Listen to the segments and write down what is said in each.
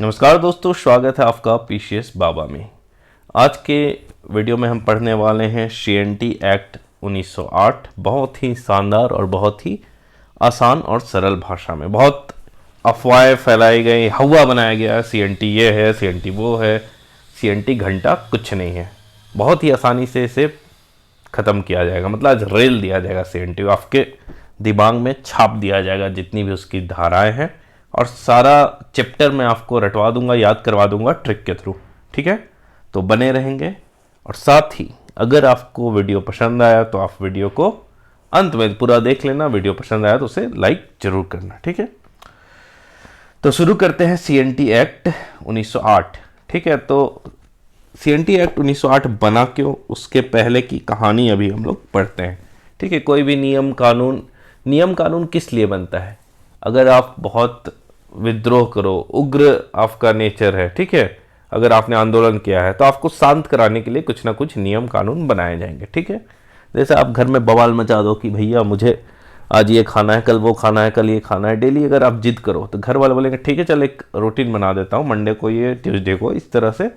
नमस्कार दोस्तों, स्वागत है आपका पीसीएस बाबा में। आज के वीडियो में हम पढ़ने वाले हैं CNT एक्ट 1908। बहुत ही शानदार और बहुत ही आसान और सरल भाषा में। बहुत अफवाहें फैलाई गई, हवा बनाया गया, CNT ये है, CNT वो है, CNT घंटा कुछ नहीं है। बहुत ही आसानी से इसे ख़त्म किया जाएगा, मतलब आज रेल दिया जाएगा CNT, आपके दिमाग में छाप दिया जाएगा जितनी भी उसकी धाराएं हैं, और सारा चैप्टर मैं आपको रटवा दूंगा, याद करवा दूंगा ट्रिक के थ्रू। ठीक है, तो बने रहेंगे। और साथ ही अगर आपको वीडियो पसंद आया तो आप वीडियो को अंत में पूरा देख लेना। वीडियो पसंद आया तो उसे लाइक जरूर करना। ठीक है, तो शुरू करते हैं CNT एक्ट 1908। ठीक है, तो CNT एक्ट 1908 बना क्यों, उसके पहले की कहानी अभी हम लोग पढ़ते हैं। ठीक है, कोई भी नियम कानून किस लिए बनता है? अगर आप बहुत विद्रोह करो, उग्र आपका नेचर है, ठीक है, अगर आपने आंदोलन किया है तो आपको शांत कराने के लिए कुछ ना कुछ नियम कानून बनाए जाएंगे। ठीक है, जैसे आप घर में बवाल मचा दो कि भैया मुझे आज ये खाना है, कल वो खाना है, कल ये खाना है। डेली अगर आप जिद करो तो घर वाले बोलेंगे ठीक है चल एक रूटीन बना देता हूँ, मंडे को ये, ट्यूसडे को इस तरह से।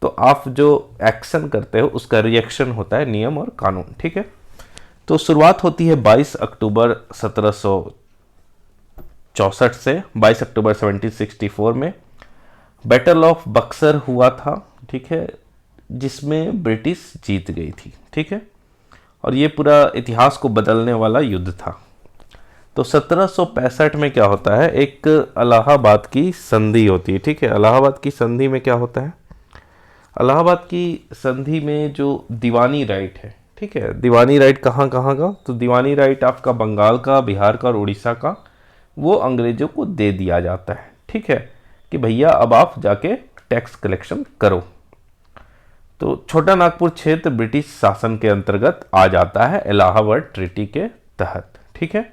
तो आप जो एक्शन करते हो उसका रिएक्शन होता है नियम और कानून। ठीक है, तो शुरुआत होती है 22 अक्टूबर 1764 से। 22 अक्टूबर 1764 में बैटल ऑफ बक्सर हुआ था। ठीक है, जिसमें ब्रिटिश जीत गई थी। ठीक है, और ये पूरा इतिहास को बदलने वाला युद्ध था। तो 1765 में क्या होता है, एक इलाहाबाद की संधि होती है। ठीक है, इलाहाबाद की संधि में क्या होता है, इलाहाबाद की संधि में जो दीवानी राइट है, ठीक है, दीवानी राइट कहाँ कहाँ का, तो दीवानी राइट आपका बंगाल का, बिहार का और उड़ीसा का, वो अंग्रेजों को दे दिया जाता है। ठीक है, कि भैया अब आप जाके टैक्स कलेक्शन करो। तो छोटा नागपुर क्षेत्र ब्रिटिश शासन के अंतर्गत आ जाता है इलाहाबाद ट्रीटी के तहत। ठीक है,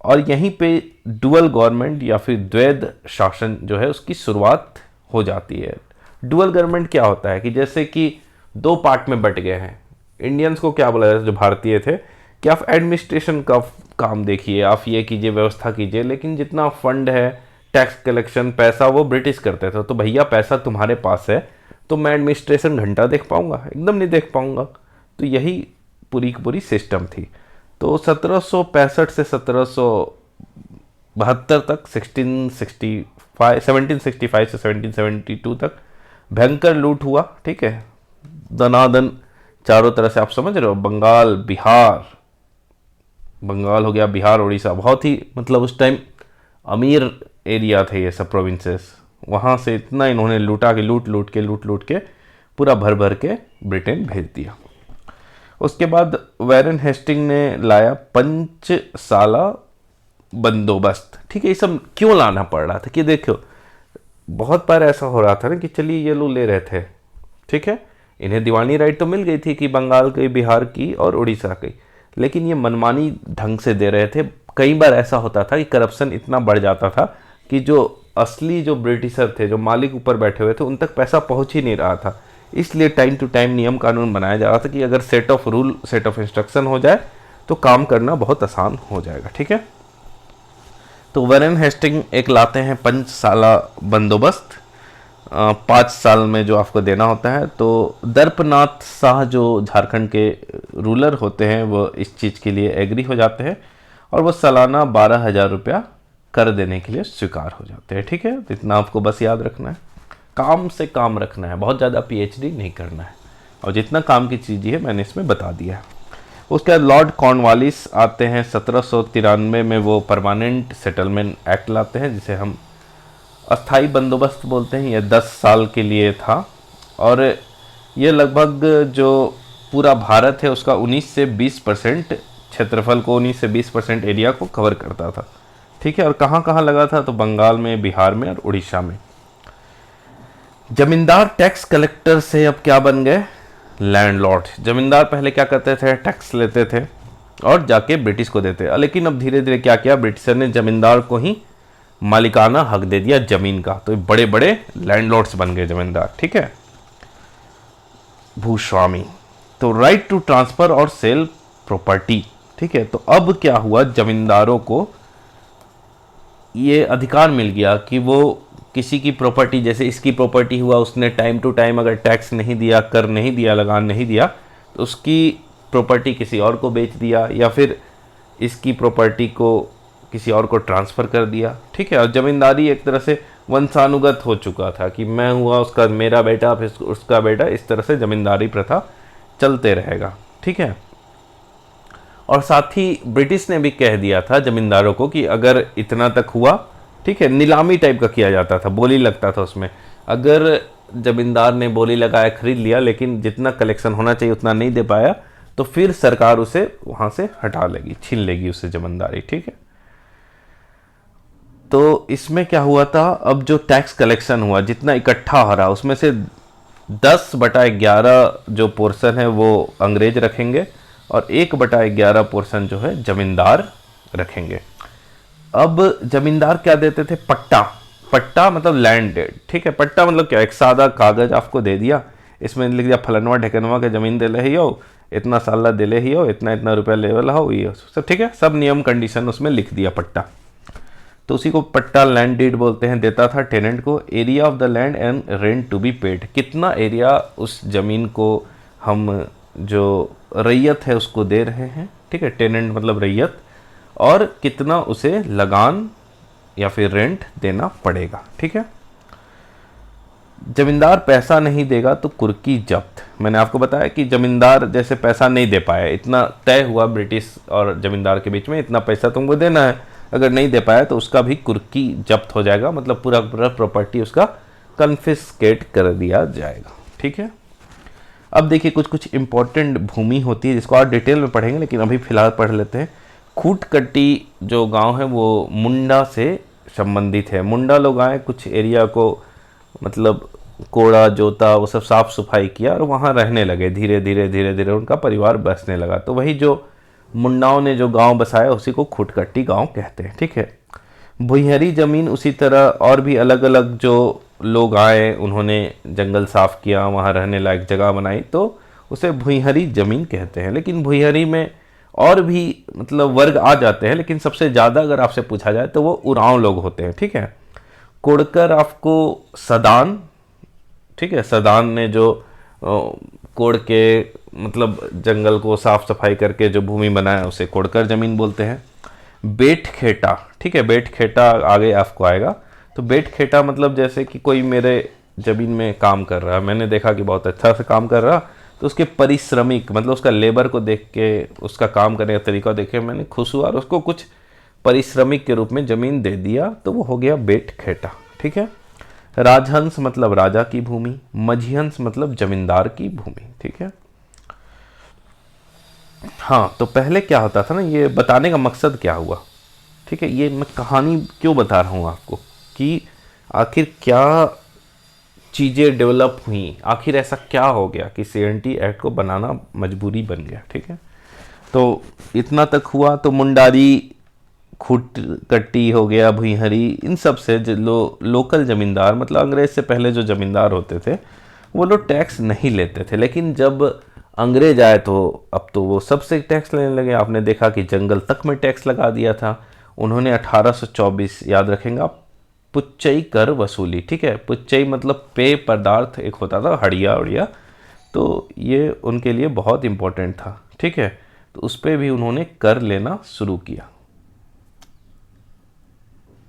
और यहीं पे डुअल गवर्नमेंट या फिर द्वैध शासन जो है उसकी शुरुआत हो जाती है। डुअल गवर्नमेंट क्या होता है कि जैसे कि दो पार्ट में बट गए हैं। इंडियंस को क्या बोला जाता है, जो भारतीय थे, कि आप एडमिनिस्ट्रेशन का काम देखिए, आप ये कीजिए, व्यवस्था कीजिए, लेकिन जितना फंड है, टैक्स कलेक्शन, पैसा, वो ब्रिटिश करते थे। तो भैया पैसा तुम्हारे पास है तो मैं एडमिनिस्ट्रेशन घंटा देख पाऊंगा? एकदम नहीं देख पाऊंगा। तो यही पूरी की पूरी सिस्टम थी। तो 1765 से 1772 तक, 1765 से 1772 तक भयंकर लूट हुआ। ठीक है, दनादन चारों तरह से, आप समझ रहे हो, बंगाल, बिहार, बंगाल हो गया, बिहार, उड़ीसा, बहुत ही मतलब उस टाइम अमीर एरिया थे ये सब प्रोविंसेस। वहाँ से इतना इन्होंने लूटा कि लूट लूट के पूरा भर भर के ब्रिटेन भेज दिया। उसके बाद वैरन हेस्टिंग ने लाया पंचसाला बंदोबस्त। ठीक है, ये सब क्यों लाना पड़ रहा था कि देखो बहुत बार ऐसा हो रहा था ना कि चलिए ये लोग ले रहे थे, ठीक है, इन्हें दीवानी राइट तो मिल गई थी कि बंगाल की, बिहार की और उड़ीसा की, लेकिन ये मनमानी ढंग से दे रहे थे। कई बार ऐसा होता था कि करप्शन इतना बढ़ जाता था कि जो असली जो ब्रिटिशर थे, जो मालिक ऊपर बैठे हुए थे, उन तक पैसा पहुंच ही नहीं रहा था। इसलिए टाइम टू टाइम नियम कानून बनाया जा रहा था कि अगर set of rule, set of instruction हो जाए तो काम करना बहुत आसान हो जाएगा। ठीक है, तो वैरन हेस्टिंग एक लाते हैं पंचसाला बंदोबस्त, 5 साल में जो आपको देना होता है। तो दर्पनाथ शाह जो झारखंड के रूलर होते हैं वो इस चीज़ के लिए एग्री हो जाते हैं और वो सालाना 12,000 रुपया कर देने के लिए स्वीकार हो जाते हैं। ठीक है, तो इतना आपको बस याद रखना है, काम से काम रखना है, बहुत ज़्यादा PhD नहीं करना है, और जितना काम की चीज़ है मैंने इसमें बता दिया है। उसके बाद लॉर्ड कॉर्नवालिस आते हैं 1793 में, वो परमानेंट सेटलमेंट एक्ट लाते हैं जिसे हम अस्थाई बंदोबस्त बोलते हैं। यह 10 साल के लिए था और ये लगभग जो पूरा भारत है उसका 19 से 20% क्षेत्रफल को, 19 से 20% एरिया को कवर करता था। ठीक है, और कहाँ कहाँ लगा था, तो बंगाल में, बिहार में और उड़ीसा में। जमींदार टैक्स कलेक्टर से अब क्या बन गए, लैंडलॉर्ड। जमींदार पहले क्या करते थे, टैक्स लेते थे और जाके ब्रिटिश को देते, लेकिन अब धीरे धीरे क्या किया, ब्रिटिशर ने जमींदार को ही मालिकाना हक दे दिया जमीन का। तो बड़े बड़े लैंडलॉर्ड्स बन गए जमींदार। ठीक है, भूस्वामी। तो राइट टू ट्रांसफर और सेल प्रॉपर्टी। ठीक है, तो अब क्या हुआ, जमींदारों को ये अधिकार मिल गया कि वो किसी की प्रॉपर्टी, जैसे इसकी प्रॉपर्टी हुआ, उसने टाइम टू टाइम अगर टैक्स नहीं दिया, कर नहीं दिया, लगान नहीं दिया, तो उसकी प्रॉपर्टी किसी और को बेच दिया, या फिर इसकी प्रॉपर्टी को किसी और को ट्रांसफ़र कर दिया, ठीक है। और ज़मींदारी एक तरह से वंशानुगत हो चुका था कि मैं हुआ, उसका मेरा बेटा, फिर उसका बेटा, इस तरह से ज़मींदारी प्रथा चलते रहेगा, ठीक है। और साथ ही ब्रिटिश ने भी कह दिया था ज़मींदारों को कि अगर इतना तक हुआ, ठीक है, नीलामी टाइप का किया जाता था, बोली लगता था उसमें। अगर ज़मींदार ने बोली लगाया, खरीद लिया, लेकिन जितना कलेक्शन होना चाहिए उतना नहीं दे पाया, तो फिर सरकार उसे वहाँ से हटा लेगी, छीन लेगी उससे ज़मींदारी, ठीक है। तो इसमें क्या हुआ था, अब जो टैक्स कलेक्शन हुआ, जितना इकट्ठा हो रहा, उसमें से 10/11 जो पोर्शन है वो अंग्रेज रखेंगे, और 1/11 पोर्शन जो है जमींदार रखेंगे। अब जमींदार क्या देते थे, पट्टा। पट्टा मतलब लैंड डेड, ठीक है। पट्टा मतलब क्या, एक सादा कागज आपको दे दिया, इसमें लिख दिया फलनवा ढेकनवा के जमीन दे ही हो, इतना साल दे ही हो, इतना इतना रुपया लेवल हो, ये सब, ठीक है। सब नियम कंडीशन उसमें लिख दिया, पट्टा। तो उसी को पट्टा, लैंड डीड बोलते हैं। देता था टेनेंट को। Area of the land and rent to be paid, कितना एरिया उस जमीन को हम जो रैयत है उसको दे रहे हैं, ठीक है। टेनेंट मतलब रैयत, और कितना उसे लगान या फिर रेंट देना पड़ेगा, ठीक है। जमींदार पैसा नहीं देगा तो कुर्की जब्त। मैंने आपको बताया कि जमींदार जैसे पैसा नहीं दे पाया, इतना तय हुआ ब्रिटिश और जमींदार के बीच में, इतना पैसा तुमको देना है, अगर नहीं दे पाया तो उसका भी कुर्की जब्त हो जाएगा, मतलब पूरा पूरा प्रॉपर्टी उसका कन्फिस्केट कर दिया जाएगा, ठीक है। अब देखिए कुछ कुछ इंपॉर्टेंट भूमि होती है जिसको और डिटेल में पढ़ेंगे, लेकिन अभी फिलहाल पढ़ लेते हैं। खूटकट्टी जो गांव है वो मुंडा से संबंधित है। मुंडा लोग आए, कुछ एरिया को मतलब कोड़ा जोता, वो सब साफ सफाई किया और वहाँ रहने लगे। धीरे धीरे धीरे धीरे उनका परिवार बसने लगा। तो वही जो मुंडाओं ने जो गांव बसाया उसी को खूटकट्टी गांव कहते हैं, ठीक है। भुइहरी ज़मीन उसी तरह और भी अलग अलग जो लोग आए, उन्होंने जंगल साफ़ किया, वहाँ रहने लायक जगह बनाई, तो उसे भुइहरी ज़मीन कहते हैं। लेकिन भुइहरी में और भी मतलब वर्ग आ जाते हैं, लेकिन सबसे ज़्यादा अगर आपसे पूछा जाए तो वो उरांव लोग होते हैं, ठीक है। कोड़कर आपको सदान, ठीक है, सदान ने जो कोड़ के मतलब जंगल को साफ सफाई करके जो भूमि बनाया उसे कोड़कर ज़मीन बोलते हैं। बेट खेटा, ठीक है, बेट खेटा आगे आपको आएगा। तो बेट खेटा मतलब जैसे कि कोई मेरे ज़मीन में काम कर रहा है, मैंने देखा कि बहुत अच्छा से काम कर रहा, तो उसके परिश्रमिक मतलब उसका लेबर को देख के, उसका काम करने का तरीका देख के मैंने खुश हुआ और उसको कुछ परिश्रमिक के रूप में ज़मीन दे दिया, तो वो हो गया बेट खेटा, ठीक है। राजहंस मतलब राजा की भूमि, मझीहंस मतलब जमींदार की भूमि, ठीक है। हाँ, तो पहले क्या होता था ना, ये बताने का मकसद क्या हुआ, ठीक है, ये मैं कहानी क्यों बता रहा हूँ आपको कि आखिर क्या चीज़ें डेवलप हुई, आखिर ऐसा क्या हो गया कि सीएनटी एक्ट को बनाना मजबूरी बन गया, ठीक है। तो इतना तक हुआ। तो मुंडारी, खूटकट्टी हो गया, भुइहरी, इन सब से जो लोकल ज़मींदार मतलब अंग्रेज से पहले जो ज़मींदार होते थे वो लोग टैक्स नहीं लेते थे। लेकिन जब अंग्रेज आए तो अब तो वो सबसे टैक्स लेने लगे। आपने देखा कि जंगल तक में टैक्स लगा दिया था उन्होंने। 1824, याद रखेंगे आप, पुच्चई कर वसूली, ठीक है। पुच्चई मतलब पेय पदार्थ एक होता था, हड़िया उड़िया, तो ये उनके लिए बहुत इम्पोर्टेंट था, ठीक है। तो उस पर भी उन्होंने कर लेना शुरू किया।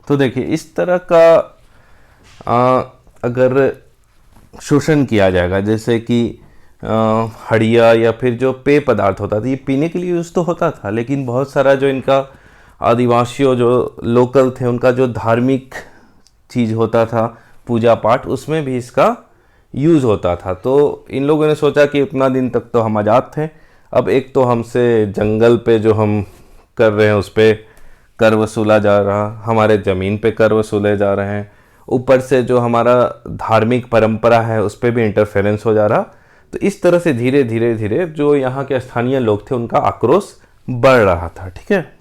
तो देखिए इस तरह का अगर शोषण किया जाएगा, जैसे कि हड़िया या फिर जो पेय पदार्थ होता था, ये पीने के लिए यूज़ तो होता था, लेकिन बहुत सारा जो इनका आदिवासियों जो लोकल थे उनका जो धार्मिक चीज़ होता था, पूजा पाठ, उसमें भी इसका यूज़ होता था। तो इन लोगों ने सोचा कि उतना दिन तक तो हम आज़ाद थे, अब एक तो हमसे जंगल पे जो हम कर रहे हैं उस पर कर वसूला जा रहा, हमारे ज़मीन पे कर वसूले जा रहे हैं, ऊपर से जो हमारा धार्मिक परंपरा है उस पर भी इंटरफेरेंस हो जा रहा। तो इस तरह से धीरे धीरे धीरे जो यहाँ के स्थानीय लोग थे उनका आक्रोश बढ़ रहा था, ठीक है।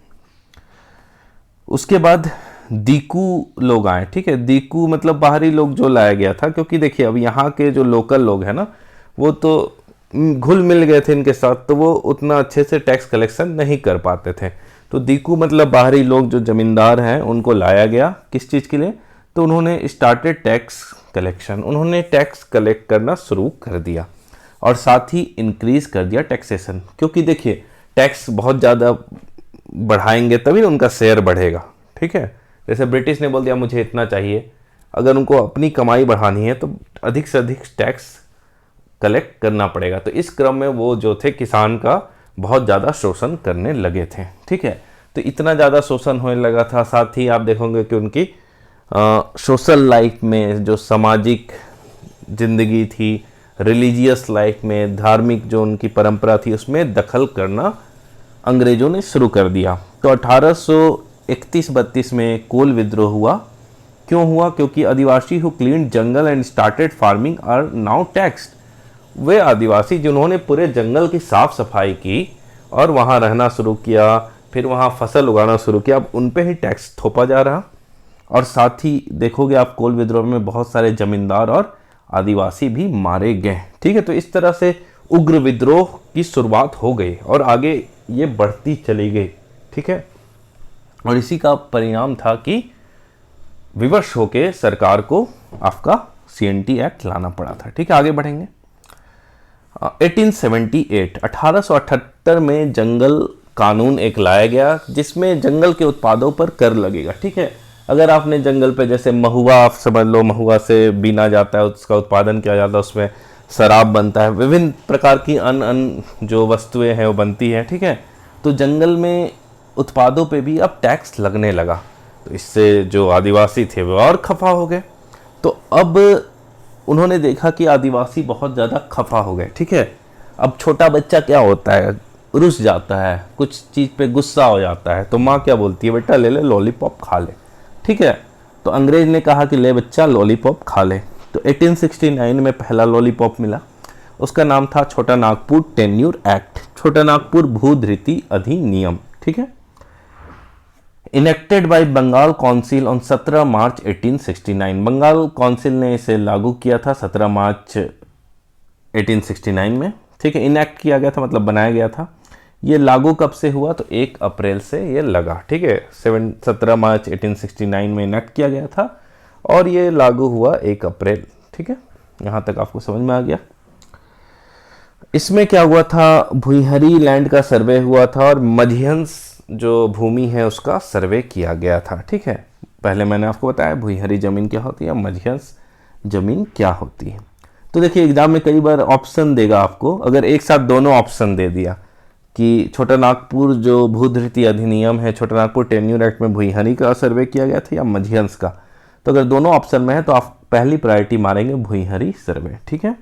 उसके बाद दीकू लोग आए, ठीक है। दीकू मतलब बाहरी लोग जो लाया गया था, क्योंकि देखिए अब यहाँ के जो लोकल लोग हैं ना वो तो घुल मिल गए थे इनके साथ, तो वो उतना अच्छे से टैक्स कलेक्शन नहीं कर पाते थे। तो दीकू मतलब बाहरी लोग जो जमींदार हैं उनको लाया गया, किस चीज़ के लिए, तो उन्होंने स्टार्टेड टैक्स कलेक्शन, उन्होंने टैक्स कलेक्ट करना शुरू कर दिया और साथ ही इंक्रीज कर दिया टैक्सेशन, क्योंकि देखिए टैक्स बहुत ज़्यादा बढ़ाएंगे तभी उनका शेयर बढ़ेगा, ठीक है। जैसे ब्रिटिश ने बोल दिया मुझे इतना चाहिए, अगर उनको अपनी कमाई बढ़ानी है तो अधिक से अधिक टैक्स कलेक्ट करना पड़ेगा। तो इस क्रम में वो जो थे किसान का बहुत ज़्यादा शोषण करने लगे थे, ठीक है। तो इतना ज़्यादा शोषण होने लगा था, साथ ही आप देखोगे कि उनकी सोशल लाइफ में जो सामाजिक जिंदगी थी, रिलीजियस लाइफ में, धार्मिक जो उनकी परंपरा थी, उसमें दखल करना अंग्रेजों ने शुरू कर दिया। तो 1831-32 में कोल विद्रोह हुआ। क्यों हुआ? क्योंकि Adivasi who cleared jungle and started farming are now taxed. वे आदिवासी जिन्होंने पूरे जंगल की साफ सफाई की और वहाँ रहना शुरू किया, फिर वहाँ फसल उगाना शुरू किया, अब उन पे ही टैक्स थोपा जा रहा। और साथ ही देखोगे आप कोल विद्रोह में बहुत सारे जमींदार और आदिवासी भी मारे गए, ठीक है। तो इस तरह से उग्र विद्रोह की शुरुआत हो गई और आगे ये बढ़ती चली गई, ठीक है। और इसी का परिणाम था कि विवश होके सरकार को आपका CNT एक्ट लाना पड़ा था, ठीक है। आगे बढ़ेंगे। 1878 में जंगल कानून एक लाया गया जिसमें जंगल के उत्पादों पर कर लगेगा, ठीक है। अगर आपने जंगल पे, जैसे महुआ आप समझ लो, महुआ से बीना जाता है, उसका उत्पादन किया जाता है, उसमें शराब बनता है, विभिन्न प्रकार की अन्य जो वस्तुएं हैं वो बनती हैं, ठीक है। तो जंगल में उत्पादों पे भी अब टैक्स लगने लगा, तो इससे जो आदिवासी थे वो और खफा हो गए। तो अब उन्होंने देखा कि आदिवासी बहुत ज़्यादा खफा हो गए, ठीक है। अब छोटा बच्चा क्या होता है, रुस जाता है, कुछ चीज़ पे गुस्सा हो जाता है, तो माँ क्या बोलती है, बेटा ले ले लॉलीपॉप खा ले, ठीक है। तो अंग्रेज ने कहा कि ले बच्चा लॉलीपॉप खा ले। तो 1869 में पहला लॉलीपॉप मिला, उसका नाम था छोटा नागपुर टेन्यूर एक्ट, छोटा नागपुर भूधृति अधिनियम, ठीक है। Enacted by Bengal council on 17 March 1869, Bengal council ने इसे लागू किया था 17 मार्च 1869 में, ठीक है। इनेक्ट किया गया था मतलब बनाया गया था। ये लागू कब से हुआ? तो 1 अप्रैल से ये लगा, ठीक है। 17 मार्च 1869 में इनेक्ट किया गया था और ये लागू हुआ 1 अप्रैल, ठीक है। यहाँ तक आपको समझ में आ गया। इसमें क्या हुआ था, भुईहरी लैंड का सर्वे हुआ था और मध्यंस जो भूमि है उसका सर्वे किया गया था, ठीक है। पहले मैंने आपको बताया भुईहरी जमीन क्या होती है, मध्यंस जमीन क्या होती है। तो देखिए एग्जाम में कई बार ऑप्शन देगा आपको, अगर एक साथ दोनों ऑप्शन दे दिया कि छोटा नागपुर जो भूधृति अधिनियम है, छोटा नागपुर टेन्यूर एक्ट में भुईहरी का सर्वे किया गया था या मध्यंस का, तो अगर दोनों ऑप्शन में है तो आप पहली प्रायोरिटी मारेंगे भुईहरी सर्वे, ठीक है।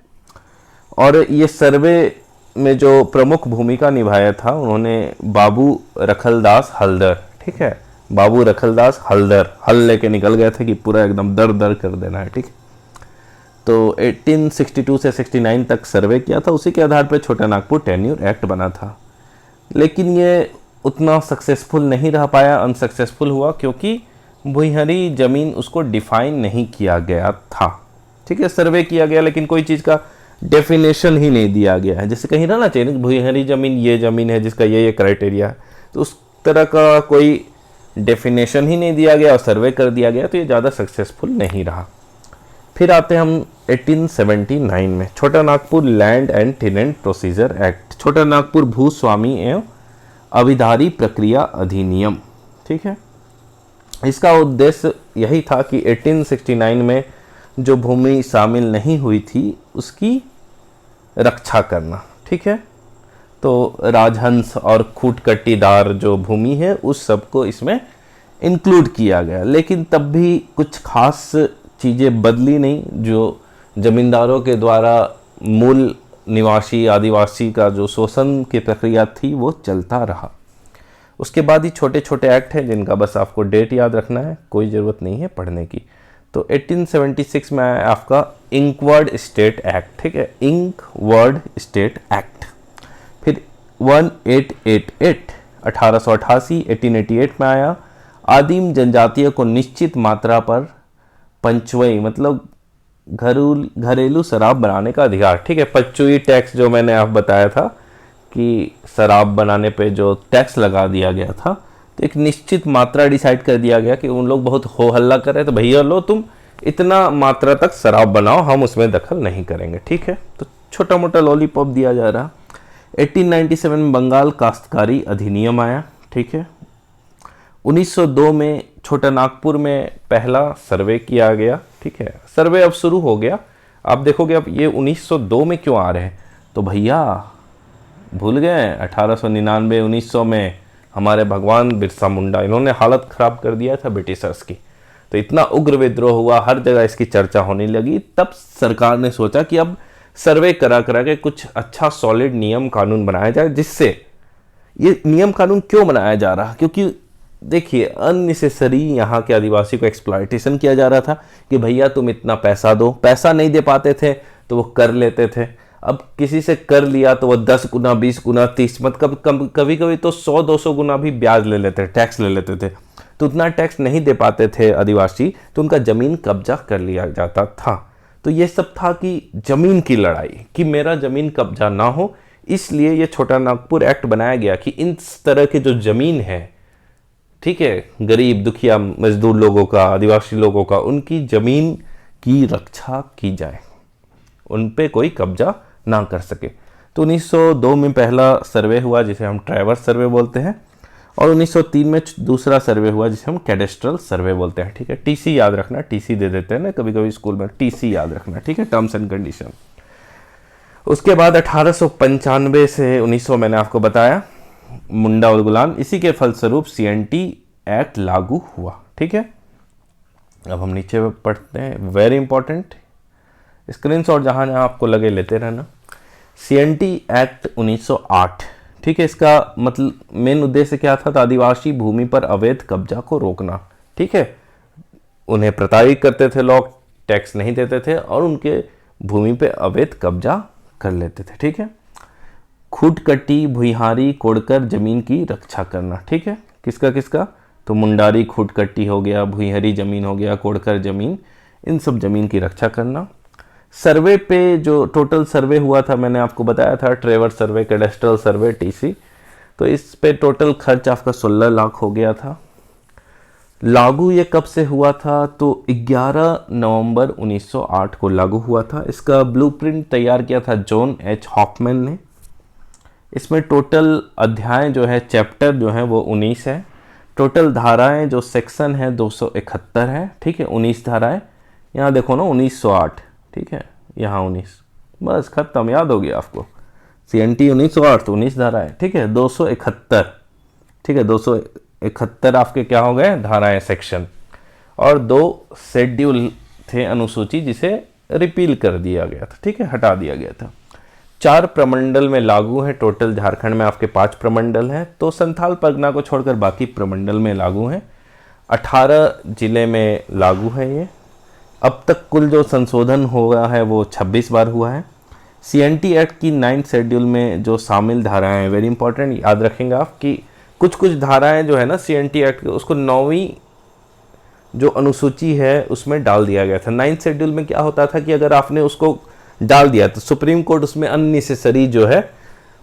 और ये सर्वे में जो प्रमुख भूमिका निभाया था उन्होंने बाबू रखलदास हल्दर, ठीक है। बाबू रखलदास हल्दर हल लेके निकल गए थे कि पूरा एकदम दर दर कर देना है, ठीक। तो 1862 से 69 तक सर्वे किया था, उसी के आधार पर छोटा नागपुर टेन्यूर एक्ट बना था। लेकिन ये उतना सक्सेसफुल नहीं रह पाया, अनसक्सेसफुल हुआ, क्योंकि भुईहरी जमीन उसको डिफाइन नहीं किया गया था, ठीक है। सर्वे किया गया लेकिन कोई चीज़ का डेफिनेशन ही नहीं दिया गया है। जैसे कहीं रहना चाहिए भुईहरी जमीन ये जमीन है जिसका ये क्राइटेरिया है, तो उस तरह का कोई डेफिनेशन ही नहीं दिया गया और सर्वे कर दिया गया, तो ये ज़्यादा सक्सेसफुल नहीं रहा। फिर आते हैं हम 1879 में, Chota Nagpur land and tenant procedure act, Chota Nagpur भूस्वामी एवं अविधारी प्रक्रिया अधिनियम, ठीक है। इसका उद्देश्य यही था कि 1869 में जो भूमि शामिल नहीं हुई थी उसकी रक्षा करना, ठीक है। तो राजहंस और खूटकटीदार जो भूमि है उस सब को इसमें इंक्लूड किया गया, लेकिन तब भी कुछ खास चीज़ें बदली नहीं। जो जमींदारों के द्वारा मूल निवासी आदिवासी का जो शोषण की प्रक्रिया थी वो चलता रहा। उसके बाद ही छोटे छोटे एक्ट हैं जिनका बस आपको डेट याद रखना है, कोई ज़रूरत नहीं है पढ़ने की। तो 1876 में आया आपका इंकवर्ड स्टेट एक्ट, ठीक है, इंकवर्ड स्टेट एक्ट। फिर 1888 1888 में आया आदिम जनजातियों को निश्चित मात्रा पर पंचुई मतलब घरेलू शराब बनाने का अधिकार, ठीक है। पचुई टैक्स जो मैंने आप बताया था कि शराब बनाने पे जो टैक्स लगा दिया गया था, तो एक निश्चित मात्रा डिसाइड कर दिया गया कि उन लोग बहुत हो हल्ला कर रहे तो भैया लो तुम इतना मात्रा तक शराब बनाओ, हम उसमें दखल नहीं करेंगे, ठीक है। तो छोटा मोटा लॉलीपॉप दिया जा रहा। 1897 में बंगाल काश्तकारी अधिनियम आया, ठीक है। 1902 में छोटा नागपुर में पहला सर्वे किया गया, ठीक है। सर्वे अब शुरू हो गया। आप देखोगे अब ये 1902 में क्यों आ रहे हैं, तो भैया भूल गए 1899 1900 में हमारे भगवान बिरसा मुंडा, इन्होंने हालत ख़राब कर दिया था ब्रिटिशर्स की। तो इतना उग्र विद्रोह हुआ, हर जगह इसकी चर्चा होने लगी। तब सरकार ने सोचा कि अब सर्वे करा के कुछ अच्छा सॉलिड नियम कानून बनाया जाए, जिससे ये नियम कानून क्यों बनाया जा रहा, क्योंकि देखिए अननेसेसरी यहाँ के आदिवासी को एक्सप्लॉयटेशन किया जा रहा था कि भैया तुम इतना पैसा दो, पैसा नहीं दे पाते थे तो वो कर लेते थे। अब किसी से कर लिया तो वो 10 गुना 20 गुना 30 मतलब कभी कभी तो 100-200 गुना भी ब्याज ले लेते, टैक्स ले लेते थे। तो उतना टैक्स नहीं दे पाते थे आदिवासी, तो उनका ज़मीन कब्जा कर लिया जाता था। तो ये सब था कि ज़मीन की लड़ाई, कि मेरा ज़मीन कब्जा ना हो, इसलिए ये छोटा नागपुर एक्ट बनाया गया कि इस तरह के जो ज़मीन है, ठीक है, गरीब दुखिया मजदूर लोगों का, आदिवासी लोगों का, उनकी ज़मीन की रक्षा की जाए, उन पे कोई कब्जा ना कर सके। तो 1902 में पहला सर्वे हुआ जिसे हम ट्रैवर्स सर्वे बोलते हैं, और 1903 में दूसरा सर्वे हुआ जिसे हम कैडेस्ट्रल सर्वे बोलते हैं, ठीक है। टीसी याद रखना, टीसी दे देते हैं ना कभी कभी स्कूल में, टीसी याद रखना, ठीक है, टर्म्स एंड कंडीशन। उसके बाद 1895 से 1900 मैंने आपको बताया मुंडा और गुलाम, इसी के फलस्वरूप सीएनटी एक्ट लागू हुआ, ठीक है। अब हम नीचे पढ़ते हैं, वेरी इंपॉर्टेंट, स्क्रीनशॉट जहाँ जहाँ आपको लगे लेते रहना। सीएनटी एक्ट 1908, ठीक है। इसका मतलब मेन उद्देश्य क्या था, तो आदिवासी भूमि पर अवैध कब्जा को रोकना, ठीक है। उन्हें प्रताड़ित करते थे लोग, टैक्स नहीं देते थे और उनके भूमि पे अवैध कब्जा कर लेते थे, ठीक है। खूटकट्टी भुइहारी कोड़कर जमीन की रक्षा करना, ठीक है। किसका किसका, तो मुंडारी खूटकट्टी हो गया, भुइहारी जमीन हो गया, कोड़कर जमीन, इन सब जमीन की रक्षा करना। सर्वे पे जो टोटल सर्वे हुआ था मैंने आपको बताया था, ट्रेवर्स सर्वे, कैडेस्ट्रल सर्वे, टीसी, तो इस पे टोटल खर्च आपका 16 लाख हो गया था। लागू ये कब से हुआ था, तो 11 नवंबर 1908 को लागू हुआ था। इसका ब्लूप्रिंट तैयार किया था जॉन एच हॉफमैन ने। इसमें टोटल अध्याय जो है, चैप्टर जो है वो 19 है। टोटल धाराएं जो सेक्शन है 271 है, ठीक है, 19 धाराएं। यहाँ देखो ना 1908, ठीक है, यहाँ 19, बस खत्म, याद हो गया आपको। सीएनटी 1908 तो 19 धाराएं, ठीक है। 271, ठीक है, 271 आपके क्या हो गए, धाराएं, सेक्शन, और 2 शेड्यूल थे, अनुसूची, जिसे रिपील कर दिया गया था, ठीक है, हटा दिया गया था। 4 प्रमंडल में लागू है, टोटल झारखंड में आपके 5 प्रमंडल हैं, तो संथाल परगना को छोड़कर बाकी प्रमंडल में लागू हैं। 18 जिले में लागू है ये। अब तक कुल जो संशोधन हुआ है वो 26 बार हुआ है। सीएनटी एक्ट की 9th शेड्यूल में जो शामिल धाराएं हैं, वेरी इंपॉर्टेंट, याद रखेंगे आप कि कुछ कुछ धाराएं जो है ना सीएनटी एक्ट के, उसको 9वीं जो अनुसूची है उसमें डाल दिया गया था। 9th शेड्यूल में क्या होता था कि अगर आपने उसको डाल दिया तो सुप्रीम कोर्ट उसमें अननेसेसरी जो है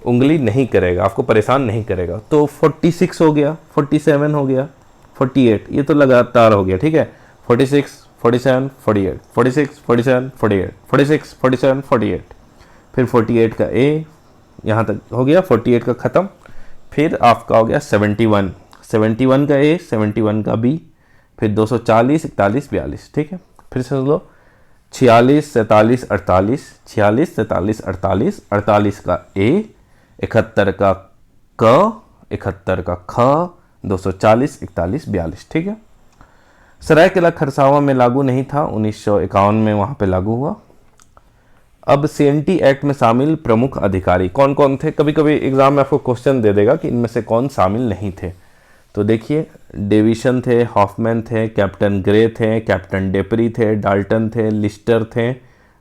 उंगली नहीं करेगा, आपको परेशान नहीं करेगा। तो 46 हो गया, 47 हो गया, 48, ये तो लगातार हो गया, ठीक है। 46, 47, 48, 46, 47, 48, 46, 47, 48, फिर 48 का ए यहाँ तक हो गया, 48 का ख़त्म। फिर आपका हो गया 71, 71 का ए, 71 का बी, फिर 240, 41, 42, ठीक है। फिर से लो 46, 47, 48, 46, 47, 48, 48 का ए, 71 का क, 71 का ख, 240, 41, 42, ठीक है। सरायकेला खरसावां में लागू नहीं था, 1951 में वहाँ पे लागू हुआ। अब सीएनटी एक्ट में शामिल प्रमुख अधिकारी कौन कौन थे, कभी कभी एग्जाम में आपको क्वेश्चन दे देगा कि इनमें से कौन शामिल नहीं थे। तो देखिए, डेविसन थे, हॉफमैन थे, कैप्टन ग्रे थे, कैप्टन डेपरी थे, डाल्टन थे, लिस्टर थे,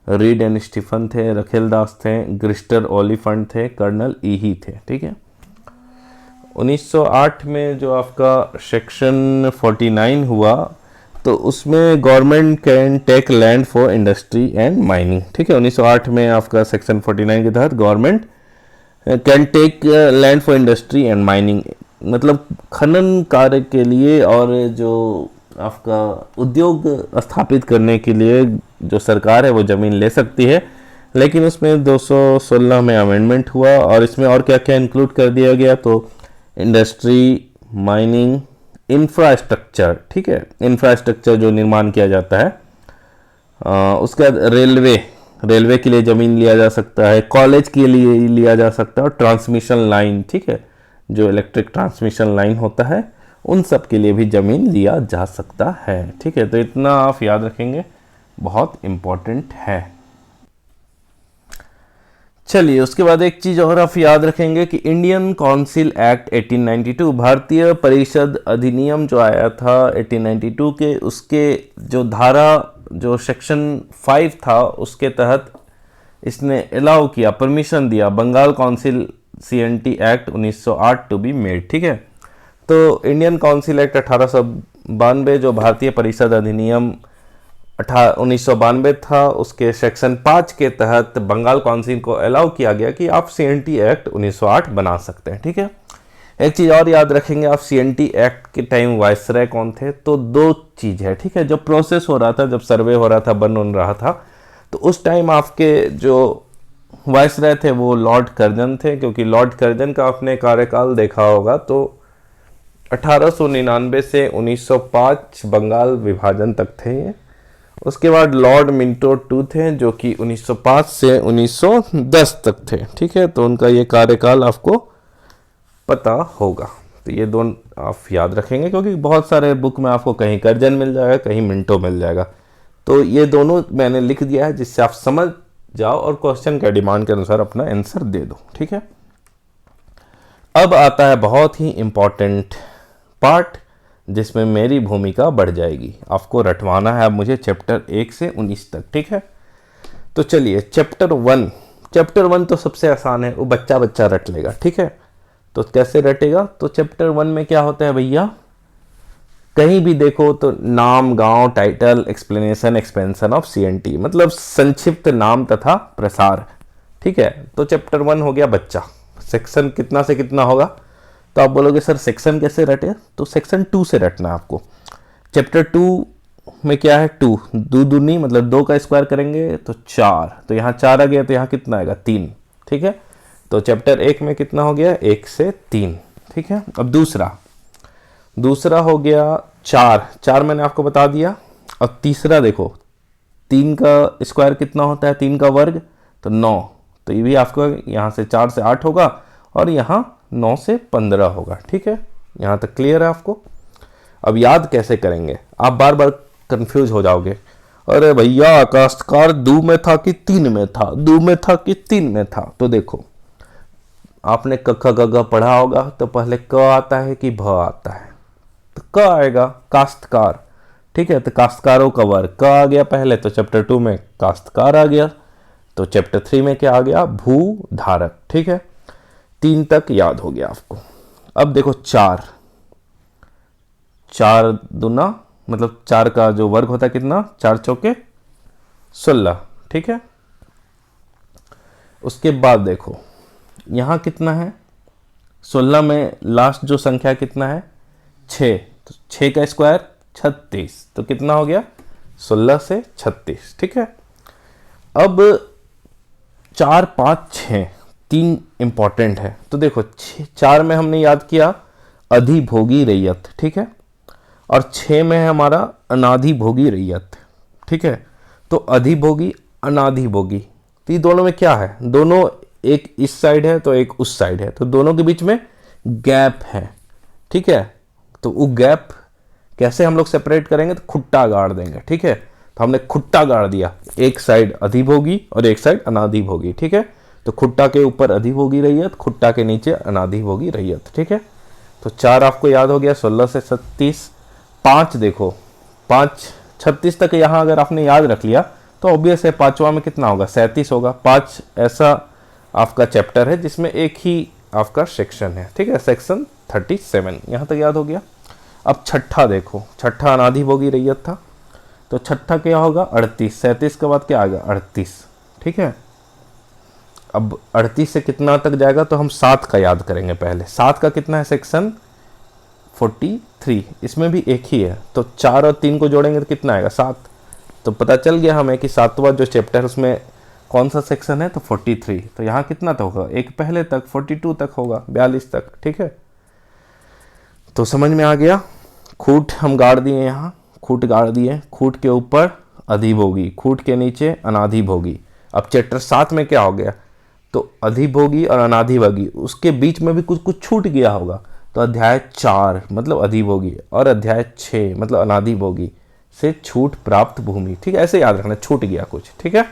रीड एंड स्टीफन थे, रखेलदास थे, ग्रिस्टर ओलिफेंट थे, कर्नल ईही थे, ठीक है। 1908 में जो आपका सेक्शन 49 हुआ तो उसमें government can take land for industry and mining, ठीक है। 1908 में आपका सेक्शन 49 के तहत government can take land for industry and mining, मतलब खनन कार्य के लिए और जो आपका उद्योग स्थापित करने के लिए जो सरकार है वो ज़मीन ले सकती है। लेकिन उसमें 216 में अमेंडमेंट हुआ और इसमें और क्या क्या इंक्लूड कर दिया गया, तो इंडस्ट्री, माइनिंग, इंफ्रास्ट्रक्चर, ठीक है, इंफ्रास्ट्रक्चर जो निर्माण किया जाता है, उसके बाद रेलवे के लिए ज़मीन लिया जा सकता है, कॉलेज के लिए लिया जा सकता है, और ट्रांसमिशन लाइन, ठीक है, जो इलेक्ट्रिक ट्रांसमिशन लाइन होता है उन सब के लिए भी ज़मीन लिया जा सकता है। ठीक है, तो इतना आप याद रखेंगे, बहुत इम्पोर्टेंट है। चलिए, उसके बाद एक चीज़ और आप याद रखेंगे कि इंडियन काउंसिल एक्ट 1892, भारतीय परिषद अधिनियम जो आया था 1892 के, उसके जो धारा जो सेक्शन 5 था उसके तहत इसने अलाउ किया, परमिशन दिया Bengal council CNT act 1908 to be made. ठीक है, तो इंडियन काउंसिल एक्ट 1892 जो भारतीय परिषद अधिनियम 1992 था, उसके सेक्शन 5 के तहत बंगाल काउंसिल को अलाउ किया गया कि आप CNT एक्ट 1908 बना सकते हैं। ठीक है, एक चीज़ और याद रखेंगे आप, CNT एक्ट के टाइम वायसराय कौन थे, तो दो चीज़ है। ठीक है, जब प्रोसेस हो रहा था, जब सर्वे हो रहा था, बन रहा था, तो उस टाइम आपके जो वायसराय थे वो लॉर्ड कर्जन थे, क्योंकि लॉर्ड कर्जन का आपने कार्यकाल देखा होगा तो 1899 से 1905 बंगाल विभाजन तक थे ये। उसके बाद लॉर्ड मिंटो टू थे जो कि 1905 से 1910 तक थे। ठीक है, तो उनका ये कार्यकाल आपको पता होगा, तो ये दोनों आप याद रखेंगे, क्योंकि बहुत सारे बुक में आपको कहीं कर्जन मिल जाएगा, कहीं मिंटो मिल जाएगा, तो ये दोनों मैंने लिख दिया है जिससे आप समझ जाओ और क्वेश्चन के डिमांड के अनुसार अपना आंसर दे दो। ठीक है, अब आता है बहुत ही इंपॉर्टेंट पार्ट जिसमें मेरी भूमिका बढ़ जाएगी, आपको रटवाना है अब मुझे चैप्टर 1 से 19 तक। ठीक है, तो चलिए चैप्टर 1 तो सबसे आसान है, वो बच्चा रट लेगा। ठीक है, तो कैसे रटेगा, तो चैप्टर 1 में क्या होता है भैया, कहीं भी देखो तो नाम, गांव, title, explanation, expansion of CNT, मतलब संक्षिप्त नाम तथा प्रसार। ठीक है, तो चैप्टर 1 हो गया बच्चा। सेक्शन कितना से कितना होगा, तो आप बोलोगे सर सेक्शन कैसे रटे, तो सेक्शन 2 से रटना आपको। चैप्टर 2 में क्या है, 2 दो दूनी मतलब 2 का स्क्वायर करेंगे तो 4, तो यहाँ 4 आ गया, तो यहाँ कितना आएगा 3। ठीक है, तो चैप्टर 1 में कितना हो गया, 1 से 3। ठीक है, अब दूसरा हो गया 4 मैंने आपको बता दिया। और तीसरा देखो, 3 का स्क्वायर कितना होता है, 3 का वर्ग तो 9, तो ये भी आपको यहाँ से 4 से 8 होगा और यहाँ 9 से 15 होगा। ठीक है, यहाँ तक क्लियर है आपको। अब याद कैसे करेंगे, आप बार बार कंफ्यूज हो जाओगे, अरे भैया काश्तकार 2 में था कि 3 में था, 2 में था कि 3 में था। तो देखो, आपने क ख ग घ पढ़ा होगा, तो पहले क आता है कि भ आता है, तो क आएगा काश्तकार। ठीक है, तो काश्तकारों का वर्ग क आ गया पहले, तो चैप्टर 2 में काश्तकार आ गया, तो चैप्टर 3 में क्या आ गया, भूधारक। ठीक है, 3 तक याद हो गया आपको। अब देखो 4 दूना मतलब 4 का जो वर्ग होता है कितना, 4 चौके 16। ठीक है, उसके बाद देखो यहाँ कितना है, 16 में लास्ट जो संख्या कितना है, 6, तो 6 का स्क्वायर 36, तो कितना हो गया 16 से 36। ठीक है, अब 4 5 6 3 इंपॉर्टेंट है, तो देखो 4 में हमने याद किया अधिभोगी रैयत। ठीक है, और 6 में है हमारा अनाधिभोगी रैयत। ठीक है, तो अधिभोगी अनाधिभोगी, तो ये दोनों में क्या है, दोनों एक इस साइड है तो एक उस साइड है, तो दोनों के बीच में गैप है। ठीक है, तो वो गैप कैसे हम लोग सेपरेट करेंगे, तो खुट्टा गाड़ देंगे। ठीक है, तो हमने खुट्टा गाड़ दिया, एक साइड अधिभोगी और एक साइड अनाधिभोगी। ठीक है, तो खुट्टा के ऊपर अधिभोगी रैयत, खुट्टा के नीचे अनाधिभोगी रैयत। ठीक है, तो 4 आपको याद हो गया, 16 से 36। 5 देखो, 5 36 तक यहाँ अगर आपने याद रख लिया तो ऑब्वियस है 5वां में कितना होगा, 37 होगा। 5 ऐसा आपका चैप्टर है जिसमें एक ही आपका सेक्शन है। ठीक है, सेक्शन 37 यहाँ तक याद हो गया। अब छठा देखो, छठा अनाधिभोगी रैयत था, तो छठा क्या होगा 38, 37 के बाद क्या आएगा 38। ठीक है, अब 38 से कितना तक जाएगा, तो हम 7 का याद करेंगे पहले। 7 का कितना है सेक्शन 43, इसमें भी एक ही है, तो 4 और 3 को जोड़ेंगे तो कितना आएगा 7। तो पता चल गया हमें कि 7वां जो चैप्टर है उसमें कौन सा सेक्शन है, तो 43। तो यहाँ कितना तक होगा, एक पहले तक 42 तक होगा, 42 तक, ठीक है। तो समझ में आ गया। खूंट हम गाड़ दिए, यहाँ खूंट गाड़ दिए, खूंट के ऊपर अधिभोगी, खूंट के नीचे अनाधिभोगी। अब चैप्टर 7 में क्या हो गया, तो अधिभोगी और अनाधिभोगी, उसके बीच में भी कुछ कुछ छूट गया होगा। तो अध्याय 4 मतलब अधिभोगी और अध्याय 6 मतलब अनाधिभोगी से छूट प्राप्त भूमि, ठीक है, ऐसे याद रखना, छूट गया कुछ, ठीक है।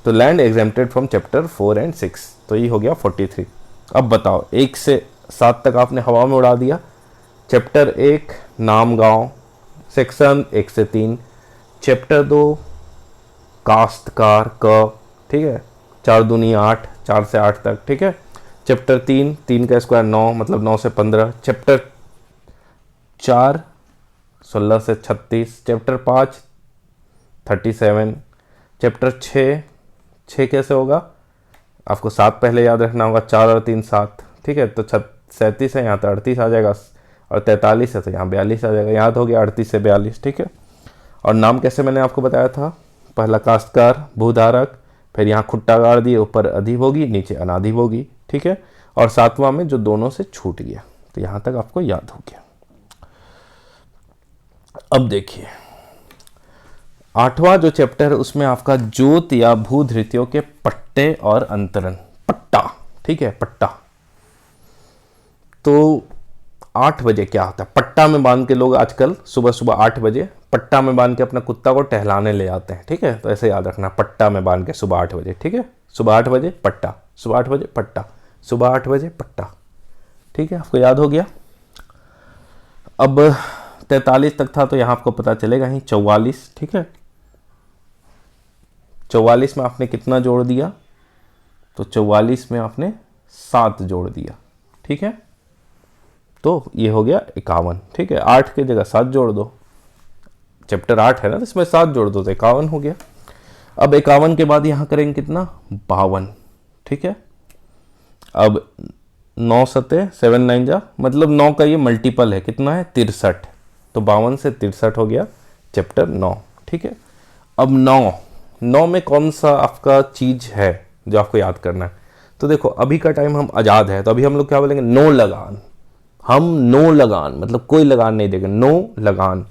तो land exempted from chapter 4 and 6, तो ये हो गया 43। अब बताओ 1 से 7 तक आपने हवा में उड़ा दिया। चैप्टर 1 नाम गांव, सेक्शन 1 से 3। चैप्टर 2 काश्तकार क, ठीक है, 4 दूनी 8, 4 से 8 तक, ठीक है। चैप्टर 3, 3 का स्क्वायर 9 मतलब 9 से 15। चैप्टर 4 16 से 36। चैप्टर 5 37। चैप्टर 6 कैसे होगा, आपको 7 पहले याद रखना होगा, 4 और 3 7, ठीक है। तो 37 है, यहाँ तो 38 आ जाएगा, और 43 है तो यहाँ 42 आ जाएगा, याद हो गया 38 से 42, ठीक है। और नाम कैसे मैंने आपको बताया था, पहला काश्तकार भूधारक, फिर यहाँ खुट्टा गाड़ दिए, ऊपर अधिभोगी नीचे अनाधिभोगी, ठीक है। और 7वां में जो दोनों से छूट गया, तो यहाँ तक आपको याद हो गया। अब देखिए 8वां जो चैप्टर है उसमें आपका जोत या भूधृतियों के पट्टे और अंतरण, पट्टा, ठीक है, पट्टा। तो 8 बजे क्या होता है, पट्टा में बांध के लोग आजकल सुबह सुबह 8 बजे पट्टा में बांध के अपना कुत्ता को टहलाने ले जाते हैं, ठीक है। तो ऐसे याद रखना, पट्टा में बांध के सुबह 8 बजे, ठीक है, सुबह 8 बजे पट्टा, सुबह 8 बजे पट्टा, सुबह 8 बजे पट्टा, ठीक है, आपको याद हो गया। अब 43 तक था, तो यहाँ आपको पता चलेगा ही 44, ठीक है। 44 में आपने कितना जोड़ दिया, तो 44 में आपने 7 जोड़ दिया, ठीक है। तो ये हो गया 51, ठीक है। 8 की जगह 7 जोड़ दो, चैप्टर 8 है ना, तो इसमें 7 जोड़ दो तो 51 हो गया। अब 51 के बाद यहाँ करेंगे कितना, 52, ठीक है। अब 9 सते 7 9 जा, मतलब 9 का ये मल्टीपल है, कितना है 63, तो 52 से 63 हो गया चैप्टर 9, ठीक है। अब 9 में कौन सा आपका चीज है जो आपको याद करना है, तो देखो अभी का टाइम हम आज़ाद है, तो अभी हम लोग क्या बोलेंगे, नो लगान। हम नो लगान मतलब कोई लगान नहीं देंगे, नो लगान,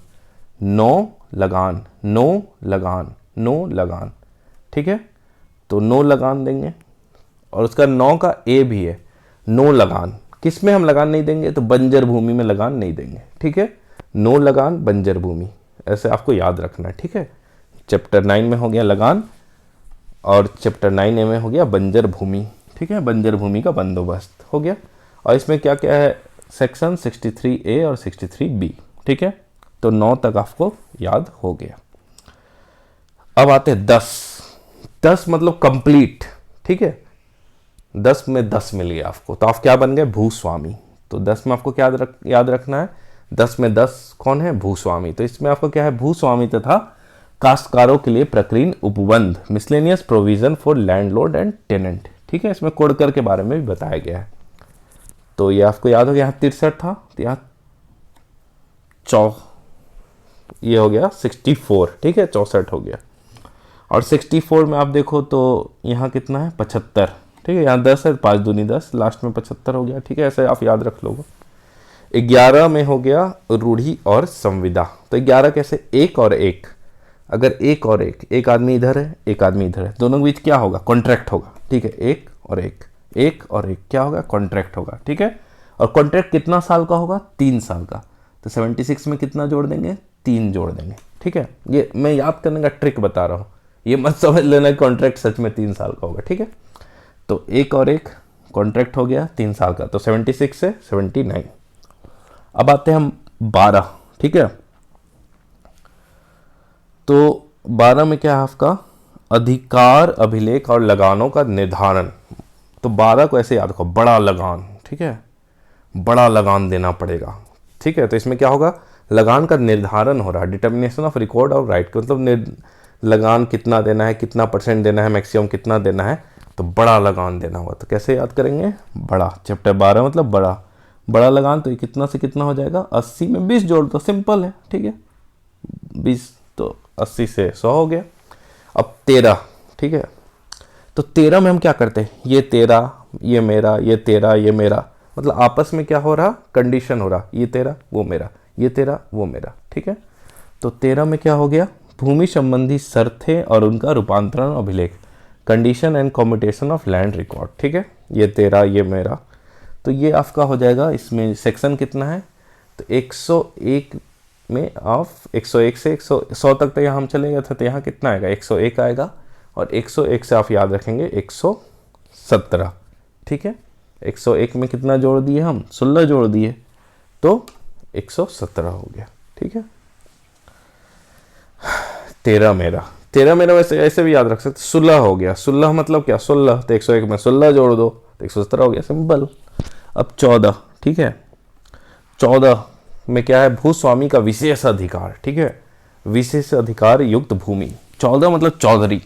नो लगान, नो लगान, नो लगान, ठीक है। तो नो लगान देंगे, और उसका 9 का ए भी है, नो लगान। किस में हम लगान नहीं देंगे, तो बंजर भूमि में लगान नहीं देंगे, ठीक है। नो लगान बंजर भूमि, ऐसे आपको याद रखना है, ठीक है। चैप्टर 9 में हो गया लगान, और चैप्टर 9A में हो गया बंजर भूमि, ठीक है, बंजर भूमि का बंदोबस्त हो गया। और इसमें क्या क्या है, सेक्शन 63A और 63B, ठीक है। तो 9 तक आपको याद हो गया। अब आते हैं 10 मतलब कंप्लीट, ठीक है। 10 में 10 मिल गया आपको, तो आप क्या बन गए, भूस्वामी। तो 10 में आपको क्या याद रखना है, 10 में 10 कौन है, भूस्वामी। तो इसमें आपको क्या है, भूस्वामी तथा काश्तकारों के लिए प्रकीर्ण उपबंध, miscellaneous provision for landlord and tenant, ठीक है। इसमें कोडकर के बारे में भी बताया गया है। तो ये आपको याद हो गया, यहाँ 63 था, तो यहाँ ये हो गया 64, ठीक है, 64 हो गया। और 64 में आप देखो तो यहाँ कितना है, 75, ठीक है। यहाँ 10 है, 5 दूनी 10, लास्ट में 75 हो गया, ठीक है, ऐसे आप याद रख लोगे। 11 में हो गया रूढ़ी और संविदा। तो 11 कैसे, एक और एक, अगर एक और एक आदमी इधर है एक आदमी इधर है, दोनों के बीच क्या होगा, कॉन्ट्रैक्ट होगा, ठीक है। एक और एक क्या होगा, कॉन्ट्रैक्ट होगा, ठीक है। और कॉन्ट्रैक्ट कितना साल का होगा, 3 साल का। तो 76 में कितना जोड़ देंगे, 3 जोड़ देंगे, ठीक है। ये मैं याद करने का ट्रिक बता रहा हूँ, ये मत समझ लेना कॉन्ट्रैक्ट सच में 3 साल का होगा, ठीक है। तो एक और एक कॉन्ट्रैक्ट हो गया 3 साल का, तो 76 से 79। अब आते हैं हम 12, ठीक है। तो 12 में क्या है आपका, अधिकार अभिलेख और लगानों का निर्धारण। तो 12 को ऐसे याद रखो, बड़ा लगान, ठीक है, बड़ा लगान देना पड़ेगा, ठीक है। तो इसमें क्या होगा, लगान का निर्धारण हो रहा है, डिटर्मिनेशन ऑफ रिकॉर्ड और राइट, मतलब लगान कितना देना है, कितना % देना है, मैक्सिमम कितना देना है, तो बड़ा लगान देना होगा। तो कैसे याद करेंगे, बड़ा, चैप्टर 12 मतलब बड़ा, बड़ा लगान तो ये कितना से कितना हो जाएगा, 80 में 20 जोड़ दो, सिंपल है, ठीक है। 20 तो 80 से 100 हो गया। अब 13, ठीक है, तो 13 में हम क्या करते हैं, ये 13 ये मेरा, ये 13 ये मेरा, मतलब आपस में क्या हो रहा, कंडीशन हो रहा, ये 13 वो मेरा, ये 13 वो मेरा, ठीक है। तो 13 में क्या हो गया, भूमि संबंधी शर्तें और उनका रूपांतरण अभिलेख, condition and commutation of land record, ठीक है। ये 13 ये मेरा, तो ये आपका हो जाएगा, इसमें सेक्शन कितना है, तो 101 में ऑफ 101 से 100 तक तो यहाँ हम चले गए थे, तो यहाँ कितना आएगा, 101 आएगा, और 101 से आप याद रखेंगे 117, ठीक है। 101 में कितना जोड़ दिए हम, 16 जोड़ दिए, तो 117 हो गया, ठीक है। 13 मेरा वैसे ऐसे भी याद रख सकते, 16 हो गया, 16 मतलब क्या, 16, तो 101 में 16 जोड़ दो तो 117 हो गया, सिंपल। अब 14, ठीक है, 14 में क्या है, भूस्वामी का विशेष अधिकार, ठीक है, विशेष अधिकार युक्त भूमि। 14 मतलब चौधरी,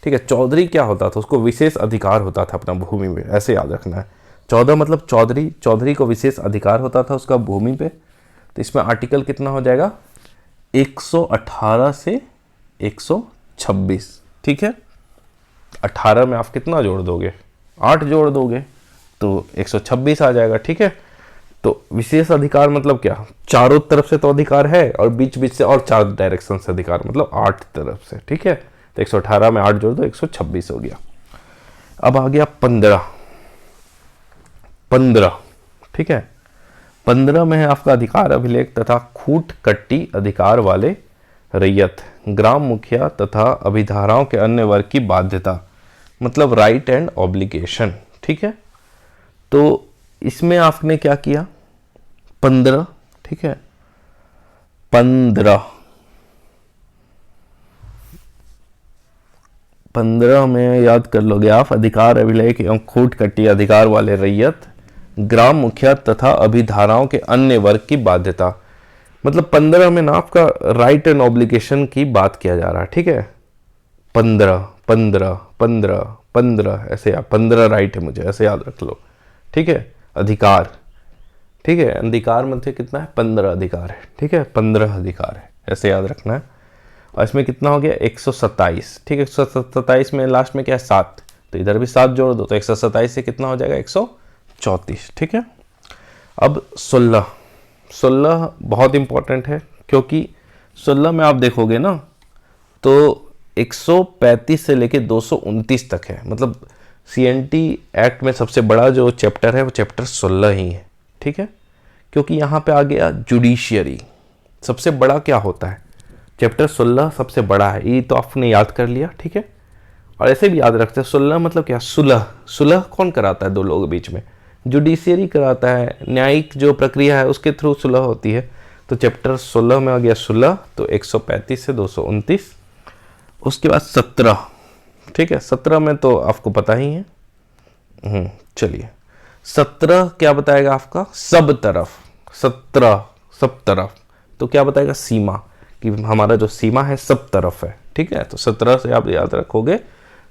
ठीक है, चौधरी क्या होता था, उसको विशेष अधिकार होता था अपना भूमि में, ऐसे याद रखना है। 14 मतलब चौधरी, चौधरी को विशेष अधिकार होता था उसका भूमि पे। तो इसमें आर्टिकल कितना हो जाएगा, 118 से 126, ठीक है। 18 में आप कितना जोड़ दोगे, 8 जोड़ दोगे, तो 126 आ जाएगा, ठीक है। तो विशेष अधिकार मतलब क्या, चारों तरफ से तो अधिकार है, और बीच बीच से और 4 डायरेक्शन से अधिकार, मतलब 8 तरफ से, ठीक है। तो 118 में 8 जोड़ दो, 126 हो गया। अब आ गया 15, ठीक है। 15 में है आपका अधिकार अभिलेख तथा खूट कट्टी अधिकार वाले रैयत, ग्राम मुखिया तथा अभिधाराओं के अन्य वर्ग की बाध्यता, मतलब राइट एंड ऑब्लिगेशन, ठीक है। तो इसमें आपने क्या किया, 15, ठीक है, 15 में याद कर लोगे आप, अधिकार अभिलेख एवं खूट कट्टी अधिकार वाले रैयत, ग्राम मुखिया तथा अभिधाराओं के अन्य वर्ग की बाध्यता, मतलब 15 में ना आपका राइट एंड ऑब्लिगेशन की बात किया जा रहा है, ठीक है। 15 15 15 15 ऐसे, 15 राइट है मुझे, ऐसे याद रख लो, ठीक है। अधिकार, ठीक है, अधिकार मतलब कितना है, 15 अधिकार है, ठीक है, 15 अधिकार है, ऐसे याद रखना है। और इसमें कितना हो गया, 127, ठीक है। 127 में लास्ट में क्या है, 7, तो इधर भी 7 जोड़ दो, तो 127 से कितना हो जाएगा, 134, ठीक है। अब 16 बहुत इंपॉर्टेंट है, क्योंकि 16 में आप देखोगे ना, तो 135 से लेके 229 तक है, मतलब CNT एक्ट में सबसे बड़ा जो चैप्टर है वो चैप्टर 16 ही है, ठीक है। क्योंकि यहाँ पे आ गया जुडिशियरी, सबसे बड़ा क्या होता है, चैप्टर 16 सबसे बड़ा है, ये तो आपने याद कर लिया, ठीक है। और ऐसे भी याद रखते हैं, 16 मतलब क्या, सुलह कौन कराता है, दो लोगों के बीच में, जुडिशियरी कराता है, न्यायिक जो प्रक्रिया है उसके थ्रू सुलह होती है। तो चैप्टर 16 में आ गया सुलह, तो 135 से 229। उसके बाद 17, ठीक है, 17 में तो आपको पता ही है। चलिए 17 क्या बताएगा आपका, सब तरफ, 17 सब तरफ, तो क्या बताएगा, सीमा, कि हमारा जो सीमा है सब तरफ है, ठीक है। तो 17 से आप याद रखोगे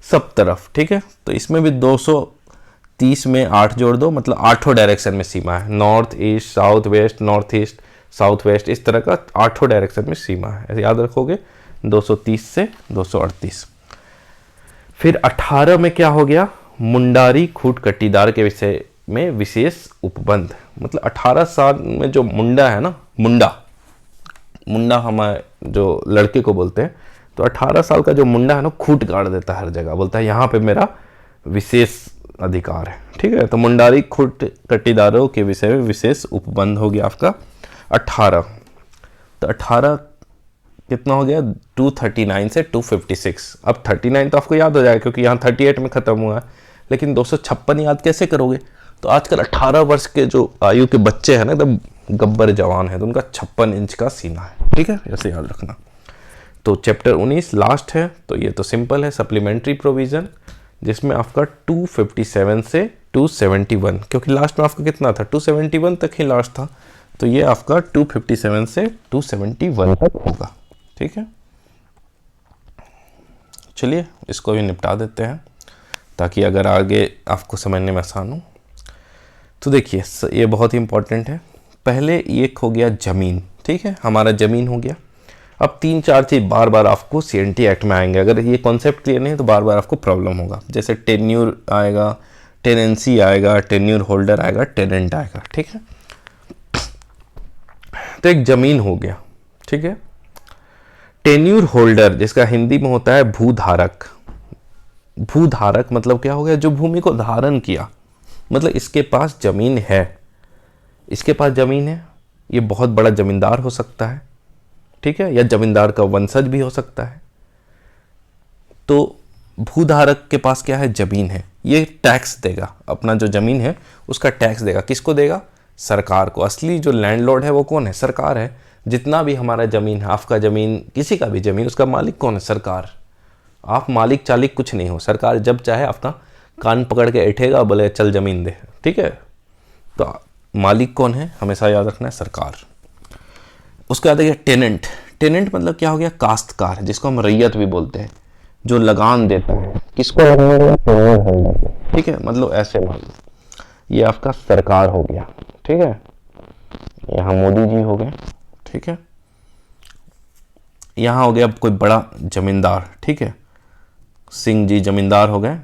सब तरफ, ठीक है। तो इसमें भी 230 में 8 जोड़ दो, मतलब 8 डायरेक्शन में सीमा है, north east south west, north east south west, इस तरह का 8 डायरेक्शन में सीमा है, ऐसे याद रखोगे। 230 से 238। फिर 18 में क्या हो गया, मुंडारी खूट कट्टीदार के विषय में विशेष उपबंध, मतलब 18 साल में जो मुंडा है ना, मुंडा हमारे जो लड़के को बोलते हैं, तो 18 साल का जो मुंडा है ना, खूट गाड़ देता है हर जगह, बोलता है यहाँ पे मेरा विशेष अधिकार है, ठीक है। तो मुंडारी खूट कट्टीदारों के विषय में विशेष उपबंध हो गया आपका 18। तो 18 कितना हो गया, 239 से 256। अब 39 तो आपको याद हो जाएगा, क्योंकि यहाँ 38 में खत्म हुआ है, लेकिन 256 याद कैसे करोगे। तो आजकल 18 वर्ष के जो आयु के बच्चे हैं ना, एकदम गब्बर जवान है, तो उनका 56 इंच का सीना है, ठीक है, ऐसे याद रखना। तो चैप्टर 19 लास्ट है, तो ये तो सिंपल है, सप्लीमेंट्री प्रोविजन, जिसमें आपका 257 से 271, क्योंकि लास्ट में आपका कितना था, 271 तक ही लास्ट था, तो ये आपका 257 से 271 तक होगा, ठीक है। चलिए इसको भी निपटा देते हैं, ताकि अगर आगे आपको समझने में आसान हो। तो देखिए ये बहुत ही इंपॉर्टेंट है। पहले ये हो गया ज़मीन, ठीक है, हमारा ज़मीन हो गया। अब 3-4 चीज़ बार बार आपको CNT एक्ट में आएंगे, अगर ये कॉन्सेप्ट क्लियर नहीं तो बार बार आपको प्रॉब्लम होगा। जैसे टेन्यूर आएगा, टेनेंसी आएगा, टेन्यूर होल्डर आएगा, टेनेंट आएगा, ठीक है। तो एक ज़मीन हो गया, ठीक है। टेन्यूर होल्डर जिसका हिंदी में होता है भूधारक। भूधारक मतलब क्या हो गया, जो भूमि को धारण किया, मतलब इसके पास ज़मीन है, इसके पास ज़मीन है, ये बहुत बड़ा ज़मींदार हो सकता है, ठीक है, या ज़मींदार का वंशज भी हो सकता है। तो भूधारक के पास क्या है, ज़मीन है, ये टैक्स देगा, अपना जो ज़मीन है उसका टैक्स देगा। किसको देगा, सरकार को। असली जो लैंडलॉर्ड है वो कौन है, सरकार है। जितना भी हमारा ज़मीन है, आपका ज़मीन, किसी का भी ज़मीन, उसका मालिक कौन है, सरकार। आप मालिक चालिक कुछ नहीं हो, सरकार जब चाहे अपना कान पकड़ के ऐठेगा, बोले चल ज़मीन दे, ठीक है। तो मालिक कौन है, हमेशा याद रखना है, सरकार। उसके बाद है टेनेंट। टेनेंट मतलब क्या हो गया, काश्तकार, जिसको हम रैयत भी बोलते हैं, जो लगान देता है। किसको लगान देगा, ठीक है, मतलब ऐसे मान लो ये आपका सरकार हो गया, ठीक है, यहाँ मोदी जी हो गए, ठीक है। यहाँ हो गया कोई बड़ा जमींदार, ठीक है, सिंह जी जमींदार हो गए।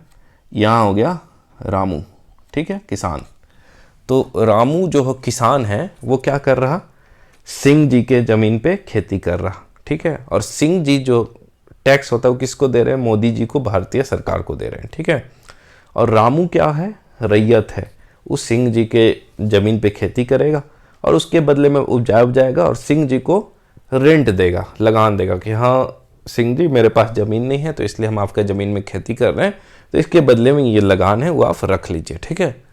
यहाँ हो गया रामू, ठीक है, किसान। तो रामू जो किसान है वो क्या कर रहा, सिंह जी के ज़मीन पे खेती कर रहा, ठीक है। और सिंह जी जो टैक्स होता है वो किसको दे रहे हैं, मोदी जी को, भारतीय सरकार को दे रहे हैं, ठीक है। और रामू क्या है, रैयत है, उस सिंह जी के ज़मीन पे खेती करेगा और उसके बदले में उपजाएगा और सिंह जी को रेंट देगा, लगान देगा कि हाँ सिंह जी मेरे पास ज़मीन नहीं है तो इसलिए हम आपका ज़मीन में खेती कर रहे हैं, तो इसके बदले में ये लगान है वो आप रख लीजिए, ठीक है।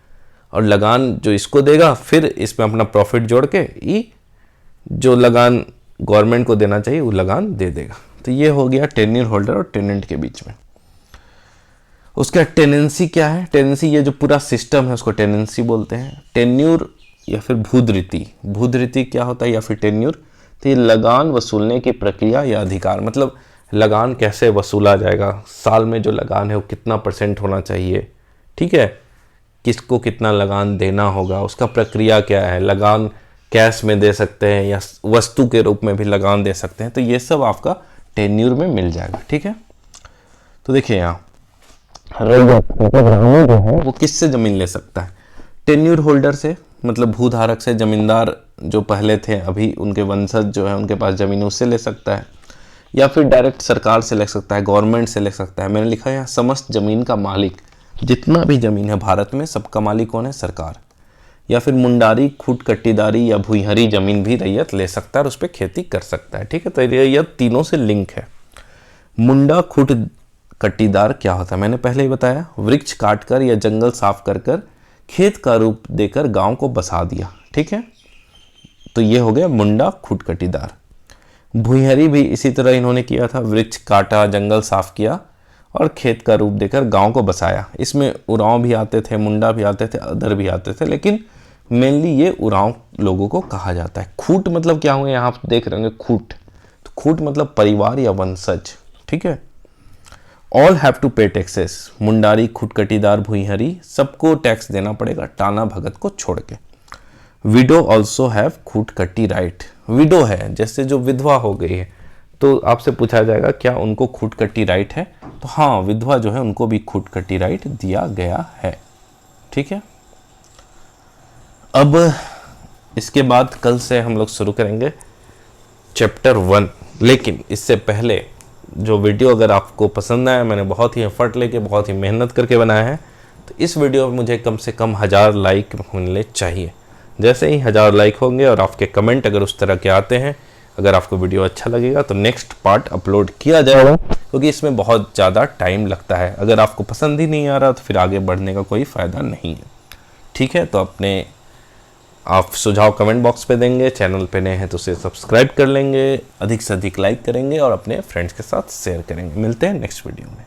और लगान जो इसको देगा, फिर इसमें अपना प्रॉफिट जोड़ के ये जो लगान गवर्नमेंट को देना चाहिए वो लगान दे देगा। तो ये हो गया टेन्यूर होल्डर और टेनेंट के बीच में। उसका टेनेंसी क्या है, टेनेंसी ये जो पूरा सिस्टम है उसको टेनेंसी बोलते हैं। टेन्यूर या फिर भूधृति, भूधृति क्या होता है या फिर टेन्यूर, तो ये लगान वसूलने की प्रक्रिया या अधिकार, मतलब लगान कैसे वसूला जाएगा, साल में जो लगान है वो कितना % होना चाहिए, ठीक है, किसको कितना लगान देना होगा, उसका प्रक्रिया क्या है, लगान कैश में दे सकते हैं या वस्तु के रूप में भी लगान दे सकते हैं, तो ये सब आपका टेन्यूर में मिल जाएगा, ठीक है। तो देखिए यहाँ रैयत मतलब रामू जो है वो किससे ज़मीन ले सकता है, टेन्यूर होल्डर से, मतलब भूधारक से, जमींदार जो पहले थे अभी उनके वंशज जो है उनके पास ज़मीन उससे ले सकता है, या फिर डायरेक्ट सरकार से ले सकता है, गवर्नमेंट से ले सकता है। मैंने लिखा है यहाँ समस्त ज़मीन का मालिक, जितना भी ज़मीन है भारत में सबका मालिक कौन है, सरकार। या फिर मुंडारी, खूट कट्टीदारी या भुईहरी ज़मीन भी रैयत ले सकता है और उस पर खेती कर सकता है, ठीक है। तो रैयत तीनों से लिंक है। मुंडा खूट कट्टीदार क्या होता है, मैंने पहले ही बताया, वृक्ष काटकर या जंगल साफ कर खेत का रूप देकर गांव को बसा दिया, ठीक है। तो ये हो गया मुंडा खूट कट्टीदार। भुईहरी भी इसी तरह इन्होंने किया था, वृक्ष काटा, जंगल साफ किया और खेत का रूप देकर गांव को बसाया। इसमें उरांव भी आते थे, मुंडा भी आते थे, अदर भी आते थे, लेकिन मेनली ये उरांव लोगों को कहा जाता है। खूट मतलब क्या हुआ, यहाँ आप देख रहे होंगे खूट, तो खूट मतलब परिवार या वंशज, ठीक है। ऑल हैव टू पे टैक्सेस, मुंडारी, खूट कट्टीदार, भुईहरी सबको टैक्स देना पड़ेगा, टाना भगत को छोड़ के। विडो ऑल्सो हैव खूट कट्टी राइट, विडो है जैसे जो विधवा हो गई है, तो आपसे पूछा जाएगा क्या उनको खूट कट्टी राइट है, तो हाँ विधवा जो है उनको भी खूट कट्टी राइट दिया गया है, ठीक है। अब इसके बाद कल से हम लोग शुरू करेंगे चैप्टर 1, लेकिन इससे पहले जो वीडियो अगर आपको पसंद आया, मैंने बहुत ही एफर्ट लेके बहुत ही मेहनत करके बनाया है, तो इस वीडियो में मुझे कम से कम 1000 लाइक मिलने चाहिए। जैसे ही 1000 लाइक होंगे और आपके कमेंट अगर उस तरह के आते हैं, अगर आपको वीडियो अच्छा लगेगा तो नेक्स्ट पार्ट अपलोड किया जाएगा, क्योंकि इसमें बहुत ज़्यादा टाइम लगता है। अगर आपको पसंद ही नहीं आ रहा तो फिर आगे बढ़ने का कोई फ़ायदा नहीं है, ठीक है। तो अपने आप सुझाव कमेंट बॉक्स पे देंगे, चैनल पे नए हैं तो उसे सब्सक्राइब कर लेंगे, अधिक से अधिक लाइक करेंगे और अपने फ्रेंड्स के साथ शेयर करेंगे। मिलते हैं नेक्स्ट वीडियो में।